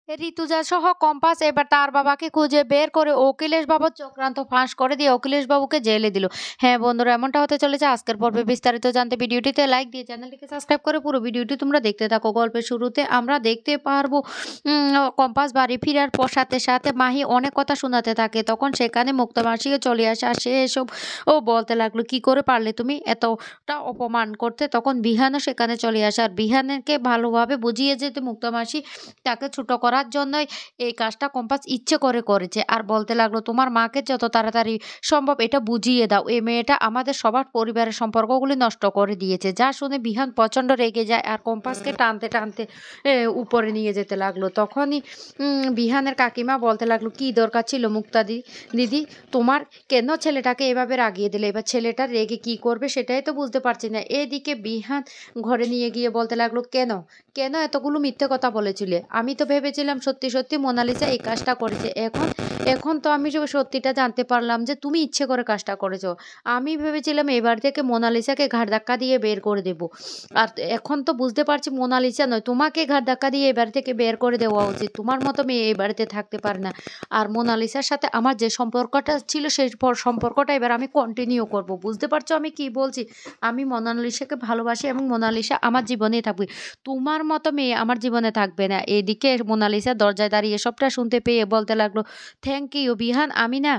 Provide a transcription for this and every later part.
ঋতুজা সহ কম্পাস এবার তার বাবাকে খুঁজে বের করে অখিলেশ বাবুর চক্রান্ত ফাঁস করে দিয়ে অখিলেশ বাবুকে জেলে দিল। হ্যাঁ বন্ধুরা, এমনটা হতে চলেছে আজকের পর্বে। বিস্তারিত জানতে ভিডিওটিতে লাইক দিয়ে চ্যানেলটিকে সাবস্ক্রাইব করে পুরো ভিডিওটি তোমরা দেখতে থাকো। গল্পের শুরুতে আমরা দেখতে পারবো কম্পাস বাড়ি ফেরার পর সাথে সাথে মাহি অনেক কথা শোনাতে থাকে। তখন সেখানে মুক্তামাসিকে চলে আসে আর সে এসব বলতে লাগলো, কি করে পারলে তুমি এতটা অপমান করতে। তখন বিহানও সেখানে চলে আসে আর বিহানকে ভালোভাবে বুঝিয়ে যেতে মুক্তামাসি তাকে ছোট করার জন্যই এই কাজটা কম্পাস ইচ্ছে করে করেছে। আর বলতে লাগলো, তোমার মাকে যত তাড়াতাড়ি সম্ভব এটা বুঝিয়ে দাও, এই মেয়েটা আমাদের সবার পরিবারের সম্পর্কগুলি নষ্ট করে দিয়েছে। যা শুনে বিহান প্রচণ্ড রেগে যায় আর কম্পাসকে টানতে টানতে উপরে নিয়ে যেতে লাগলো। তখনই বিহানের কাকিমা বলতে লাগলো, কি দরকার ছিল মুক্তা দিদি, তোমার কেন ছেলেটাকে এভাবে রাগিয়ে দিলে। এবার ছেলেটা রেগে কি করবে সেটাই তো বুঝতে পারছি না। এদিকে বিহান ঘরে নিয়ে গিয়ে বলতে লাগলো, কেন কেন এতগুলো মিথ্যে কথা বলেছিলে। আমি তো ভেবেছিলাম সত্যি সত্যি মোনালিসা এই কাজটা করেছে। এখন এখন তো আমি সত্যিটা জানতে পারলাম যে তুমি ইচ্ছে করে কাজটা করেছো। আমি ভেবেছিলাম এবার থেকে মোনালিসাকে ঘাড় ধাক্কা দিয়ে বের করে দেব। আর এখন তো বুঝতে পারছি মোনালিসা নয়, তোমাকে ঘাড় ধাক্কা দিয়ে এবার থেকে বের করে দেওয়া উচিত। তোমার মতো মেয়ে এই বাড়িতে থাকতে পারে না। আর মোনালিসার সাথে আমার যে সম্পর্কটা ছিল সেই সম্পর্কটা এবার আমি কন্টিনিউ করব। বুঝতে পারছো আমি কি বলছি। আমি মোনালিসাকে ভালোবাসি এবং মোনালিসা আমার জীবনেই থাকবে। তোমার মতো মেয়ে আমার জীবনে থাকবে না। এদিকে মোনালিসা দরজায় দাঁড়িয়ে সবটা শুনতে পেয়ে বলতে লাগলো, থ্যাংক ইউ বিহান, আমি না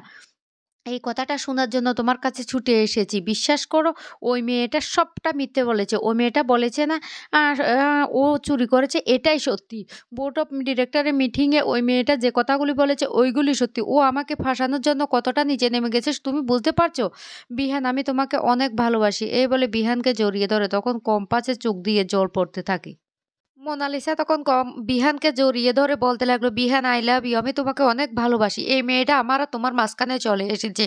এই কথাটা শোনার জন্য তোমার কাছে ছুটে এসেছি। বিশ্বাস করো, ওই মেয়েটা সবটা মিথ্যে বলেছে। ওই মেয়েটা বলেছে না আর ও চুরি করেছে, এটাই সত্যি। বোর্ড অফ ডিরেক্টরের মিটিংয়ে ওই মেয়েটা যে কথাগুলি বলেছে ওইগুলি সত্যি। ও আমাকে ফাঁসানোর জন্য কতটা নিচে নেমে গেছে তুমি বুঝতে পারছো। বিহান, আমি তোমাকে অনেক ভালোবাসি, এই বলে বিহানকে জড়িয়ে ধরে তখন কম্পাসে চোখ দিয়ে জল পড়তে থাকে। মোনালিসা তখন বিহানকে জড়িয়ে ধরে বলতে লাগলো, বিহান আই লাভ ইউ, আমি তোমাকে অনেক ভালোবাসি। এই মেয়েটা আমার আর তোমার মাঝখানে চলে এসেছে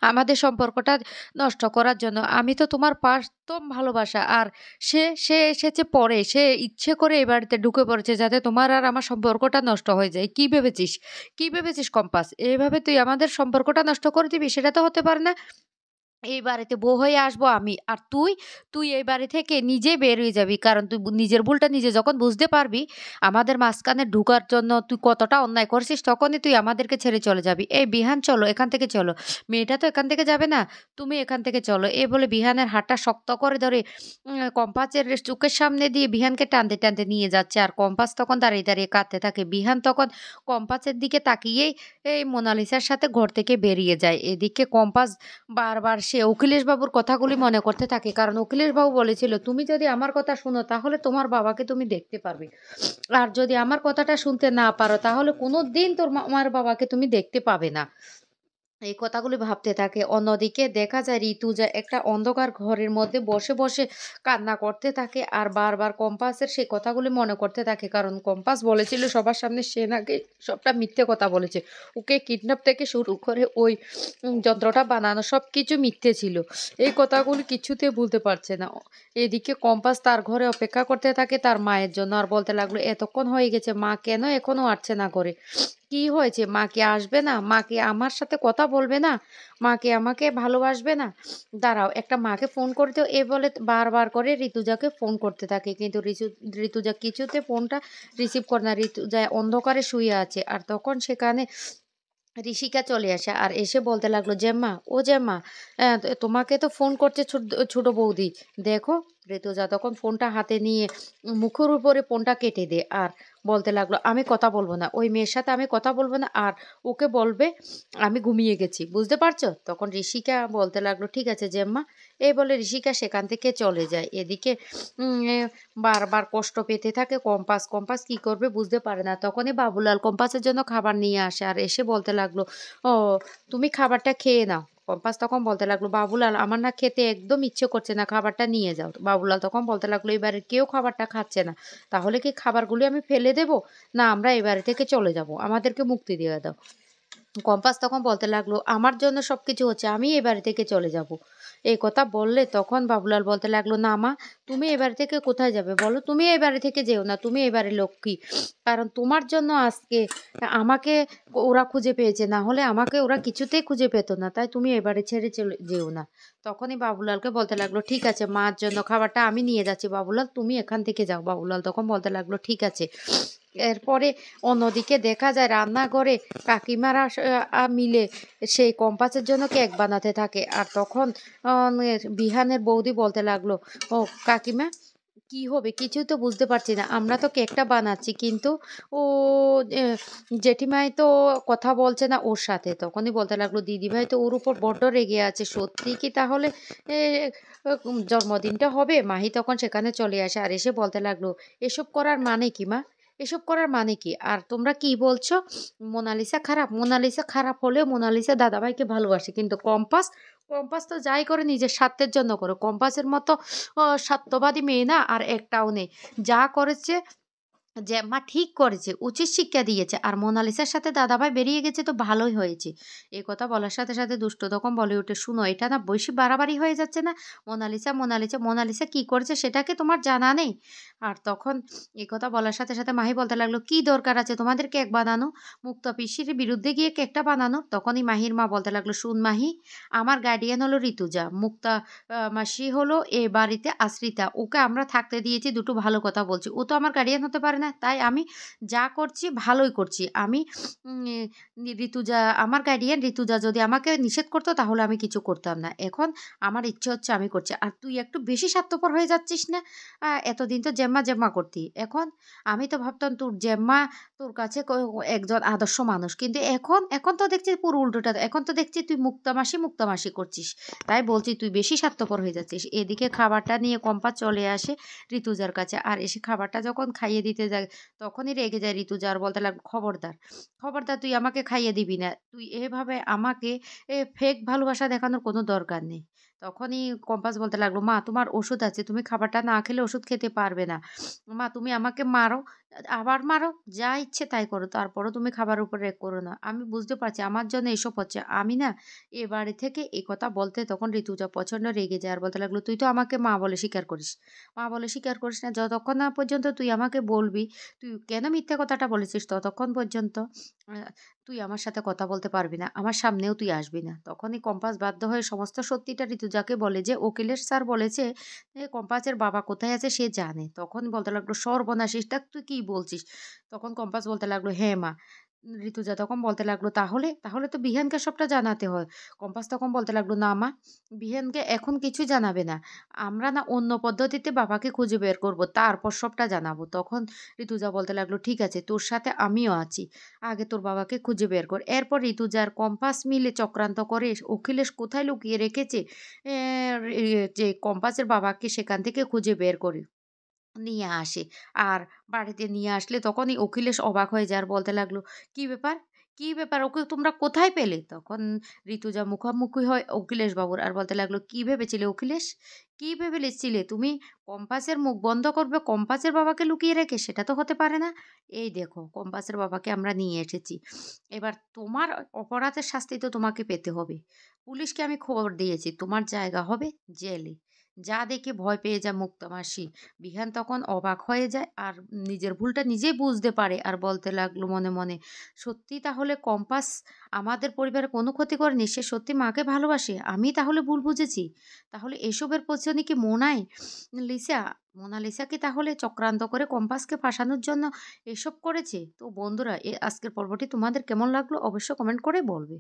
আমাদের সম্পর্কটা নষ্ট করার জন্য। আমি তো তোমার প্রথম ভালোবাসা। আর সে সে এসেছে পরে, সে ইচ্ছে করে এই বাড়িতে ঢুকে পড়েছে যাতে তোমার আর আমার সম্পর্কটা নষ্ট হয়ে যায়। কি ভেবেছিস, কি ভেবেছিস কম্পাস, এইভাবে তুই আমাদের সম্পর্কটা নষ্ট করে দিবি? সেটা তো হতে পারে না। এই বাড়িতে বউ হয়ে আসবো আমি আর তুই তুই এই বাড়ি থেকে নিজে বের হয়ে যাবি। কারণ তুই নিজের ভুলটা নিজে যখন বুঝতে পারবি আমাদের মাঝখানে ঢুকার জন্য তুই কতটা অন্যায় করছিস, তখনই তুই আমাদেরকে ছেড়ে চলে যাবি। এই বিহান চলো এখান থেকে চলো। মেয়েটা তো এখান থেকে যাবে না, তুমি এখান থেকে চলো। এই বলে বিহানের হাতটা শক্ত করে ধরে কম্পাসের চোখের সামনে দিয়ে বিহানকে টানতে টানতে নিয়ে যাচ্ছে। আর কম্পাস তখন দাঁড়িয়ে দাঁড়িয়ে কাঁদতে থাকে। বিহান তখন কম্পাসের দিকে তাকিয়েই এই মোনালিসার সাথে ঘর থেকে বেরিয়ে যায়। এদিকে কম্পাস বারবার সে অখিলেশ বাবুর কথাগুলি মনে করতে থাকে। কারণ অখিলেশ বাবু বলেছিল, তুমি যদি আমার কথা শুনো তাহলে তোমার বাবাকে তুমি দেখতে পারবে। আর যদি আমার কথাটা শুনতে না পারো তাহলে কোনোদিন আমার বাবাকে তুমি দেখতে পাবে না। এই কথাগুলি ভাবতে থাকে। অন্যদিকে দেখা যায় ঋতুজা একটা অন্ধকার ঘরের মধ্যে বসে বসে কান্না করতে থাকে আর বারবার কম্পাসের সেই কথাগুলি মনে করতে থাকে। কারণ কম্পাস বলেছিল সবার সামনে সে নাকি সবটা মিথ্যে কথা বলেছে। ওকে কিডন্যাপ থেকে শুরু করে ওই যন্ত্রটা বানানো সব কিছু মিথ্যে ছিল। এই কথাগুলি কিছুতে ভুলতে পারছে না। এদিকে কম্পাস তার ঘরে অপেক্ষা করতে থাকে তার মায়ের জন্য। আর বলতে লাগলো, এতক্ষণ হয়ে গেছে, মা কেন এখনো আসছে না করে। কি হয়েছে, মা কি আসবে না? মা কি আমার সাথে কথা বলবে না? মা কি আমাকে ভালোবাসবে না? দাঁড়াও, একটা মাকে ফোন করে দাও। এ বলে বারবার করে ঋতুজাকে ফোন করতে থাকে। কিন্তু ঋতুজা কিছুতে ফোনটা রিসিভ করে না। ঋতুজা অন্ধকারে শুয়ে আছে। আর তখন সেখানে ঋষিকা চলে আসে আর এসে বলতে লাগলো, জেম্মা ও জেম্মা, তোমাকে তো ফোন করছে ছোট বৌদি, দেখো। ঋতুজা তখন ফোনটা হাতে নিয়ে মুখের উপরে ফোনটা কেটে দেয় আর বলতে লাগলো, আমি কথা বলবো না, ওই মেয়ের সাথে আমি কথা বলবো না। আর ওকে বলবে আমি ঘুমিয়ে গেছি, বুঝতে পারছো। তখন ঋষিকা বলতে লাগলো, ঠিক আছে জেম্মা। এই বলে ঋষিকা সেখান থেকে চলে যায়। এদিকে বারবার কষ্ট পেতে থাকে কম্পাস। কম্পাস কি করবে বুঝতে পারে না। তখনই বাবুলাল কম্পাসের জন্য খাবার নিয়ে আসে আর এসে বলতে লাগলো, ও তুমি খাবারটা খেয়ে নাও। কম্পাস তখন বলতে লাগলো, বাবুলাল আমার না খেতে একদম ইচ্ছে করছে না, খাবারটা নিয়ে যাও। বাবুলাল তখন বলতে লাগলো, এবারে কেউ খাবারটা খাচ্ছে না, তাহলে কি খাবারগুলি আমি ফেলে দেবো? না, আমরা এবারে থেকে চলে যাব, আমাদেরকে মুক্তি দিয়ে দাও। কম্পাস তখন বলতে লাগলো, আমার জন্য সবকিছু হচ্ছে, আমি এ বাড়ি থেকে চলে যাব। এই কথা বললে তখন বাবুলাল বলতে লাগলো, না মা, তুমি এ বাড়ি থেকে কোথায় যাবে বলো? তুমি এই বাড়ি থেকে যেও না, তুমি এবারে লক্ষ্মী। কারণ তোমার জন্য আজকে আমাকে ওরা খুঁজে পেয়েছে, না হলে আমাকে ওরা কিছুতেই খুঁজে পেত না। তাই তুমি এবারে ছেড়ে চলে যেও না। তখনই বাবুলালকে বলতে লাগলো, ঠিক আছে, মার জন্য খাবারটা আমি নিয়ে যাচ্ছি, বাবুলাল তুমি এখান থেকে যাও। বাবুলাল তখন বলতে লাগলো, ঠিক আছে। এরপরে অন্যদিকে দেখা যায় রান্নাঘরে কাকিমারা মিলে সেই কম্পাসের জন্য কেক বানাতে থাকে। আর তখন বিহানের বৌদি বলতে লাগলো, ও কাকিমা কি হবে কিছুই তো বুঝতে পারছি না, আমরা তো কেকটা বানাচ্ছি কিন্তু ও এ, জেঠিমাই তো কথা বলছে না ওর সাথে। তখনই বলতে লাগলো, দিদিভাই তো ওর উপর বড্ড রেগে আছে, সত্যি কি তাহলে এ, জন্মদিনটা হবে? মাহি তখন সেখানে চলে আসে আর এসে বলতে লাগলো, এসব করার মানে কি মা? এসব করার মানে কি? আর তোমরা কি বলছো মোনালিসা খারাপ? মোনালিসা খারাপ হলেও মোনালিসা দাদাভাইকে ভালোবাসে, কিন্তু কম্পাস, কম্পাস তো যাই করে নিজের স্বার্থের জন্য করে। কম্পাসের মতো স্বার্থবাদী মেয়ে না আর একটাও নেই। যা করেছে যে মা ঠিক করেছে, উচিত শিক্ষা দিয়েছে। আর মোনালিসার সাথে দাদাভাই বেরিয়ে গেছে তো ভালোই হয়েছে। এই কথা বলার সাথে সাথে দুষ্ট তখন বলে ওঠে, শুনো এটা না বেশি বাড়াবাড়ি হয়ে যাচ্ছে না? মোনালিসা মোনালিসা মোনালিসা কি করেছে সেটা কি তোমার জানা নেই? আর তখন এই কথা বলার সাথে সাথে মাহি বলতে লাগলো, কি দরকার আছে তোমাদের কেক বানানো, মুক্তা পিসির বিরুদ্ধে গিয়ে কেকটা বানানো? তখনই মাহির মা বলতে লাগলো, শুন মাহি, আমার গার্ডিয়ান হলো ঋতুজা, মুক্তা মাসি হলো এ বাড়িতে আশ্রিতা, ওকে আমরা থাকতে দিয়েছি, দুটো ভালো কথা বলছি, ও তো আমার গার্ডিয়ান হতে পারে না। তাই আমি যা করছি ভালোই করছি। আমি ঋতুজা আমার গার্ডিয়ান, ঋতুজা যদি আমাকে নিষেধ করতো তাহলে আমি কিছু করতাম না। এখন আমার ইচ্ছে হচ্ছে আমি করছি। আর তুই একটু বেশি স্বার্থপর হয়ে যাচ্ছিস না? এতদিন তো জেম্মা জেম্মা করতি, এখন আমি তো ভাবতাম তোর জেম্মা তোর কাছে একজন আদর্শ মানুষ, কিন্তু এখন এখন তো দেখছি পুরো উল্টোটা, এখন তো দেখছি তুই মুক্তামাসি মুক্তামাসি করছিস। তাই বলছি তুই বেশি স্বার্থপর হয়ে যাচ্ছিস। এদিকে খাবারটা নিয়ে কম্পা চলে আসে ঋতুজার কাছে, আর এসে খাবারটা যখন খাইয়ে দিতে যায় তখনই রেগে যায় ঋতুজা আর বলতে লাগলো, খবরদার, খবরদার, তুই আমাকে খাইয়ে দিবি না, তুই এভাবে আমাকে ফেক ভালোবাসা দেখানোর কোনো দরকার নেই। তখনই কম্পাস বলতে লাগলো, মা তোমার ওষুধ আছে, তুমি খাবারটা না খেলে ওষুধ খেতে পারবে না। মা তুমি আমাকে মারো, আবার মারো, যা ইচ্ছে তাই করো, তারপরও তুমি খাবারের উপর রেগ করো না। আমি বুঝতে পারছি আমার জন্য এসব হচ্ছে, আমি না এ বাড়ি থেকে এই কথা বলতে তখন ঋতুজা প্রচন্ড রেগে যায় আর বলতে লাগলো, তুই তো আমাকে মা বলে স্বীকার করিস, মা বলে স্বীকার করিস না, যতক্ষণ না পর্যন্ত তুই আমাকে বলবি তুই কেন মিথ্যে কথাটা বলেছিস, ততক্ষণ পর্যন্ত আহ, তুই আমার সাথে কথা বলতে পারবি না, আমার সামনেও তুই আসবি না। তখনই কম্পাস বাধ্য হয়ে সমস্ত সত্যিটা ঋতুজাকে বলে যে অখিলেশ স্যার বলেছে কম্পাসের বাবা কোথায় আছে সে জানে। তখন বলতে লাগলো, সর্বনাশ, এটা তুই কি বলছিস? তখন কম্পাস বলতে লাগলো, হ্যাঁ মা। ঋতুজা তখন বলতে লাগলো, তাহলে তাহলে তো বিহানকে সবটা জানাতে হয়। কম্পাস তখন বলতে লাগলো, না মা, বিহানকে এখন কিছু জানাবে না, আমরা না অন্য পদ্ধতিতে বাবাকে খুঁজে বের করব, তারপর সবটা জানাবো। তখন ঋতুজা বলতে লাগলো, ঠিক আছে, তোর সাথে আমিও আছি, আগে তোর বাবাকে খুঁজে বের কর। এরপর ঋতুজার কম্পাস মিলে চক্রান্ত করে অখিলেশ কোথায় লুকিয়ে রেখেছে যে কম্পাসের বাবাকে সেখান থেকে খুঁজে বের করে নিয়ে আসে। আর বাড়িতে নিয়ে আসলে তখনই অখিলেশ অবাক হয়ে যায় আর বলতে লাগলো, "কি ব্যাপার? কি ব্যাপার? ওকে তোমরা কোথায় পেলে?" তখন ঋতুজা মুখামুখি হয় অখিলেশ বাবুর আর বলতে লাগলো, "কি ভেবেছিলে অখিলেশ? কি ভেবেছিলে তুমি কম্পাসের মুখ বন্ধ করবে কম্পাসের বাবাকে লুকিয়ে রেখে? সেটা তো হতে পারে না। এই দেখো কম্পাসের বাবাকে আমরা নিয়ে এসেছি। এবার তোমার অপরাধের শাস্তি তো তোমাকে পেতে হবে। পুলিশকে আমি খবর দিয়েছি। তোমার জায়গা হবে জেলে।" যা দেখে ভয় পেয়ে যায় মুক্তামাসি। বিহান তখন অবাক হয়ে যায় আর নিজের ভুলটা নিজেই বুঝতে পারে আর বলতে লাগলো মনে মনে, সত্যি তাহলে কম্পাস আমাদের পরিবারে কোনো ক্ষতি করেনি, সে সত্যি মাকে ভালোবাসে, আমি তাহলে ভুল বুঝেছি। তাহলে এসবের পেছনে কি লিসা মোনালিসা কি তাহলে চক্রান্ত করে কম্পাসকে ফাঁসানোর জন্য এসব করেছে? তো বন্ধুরা আজকের পর্বটি তোমাদের কেমন লাগলো অবশ্য কমেন্ট করে বলবে।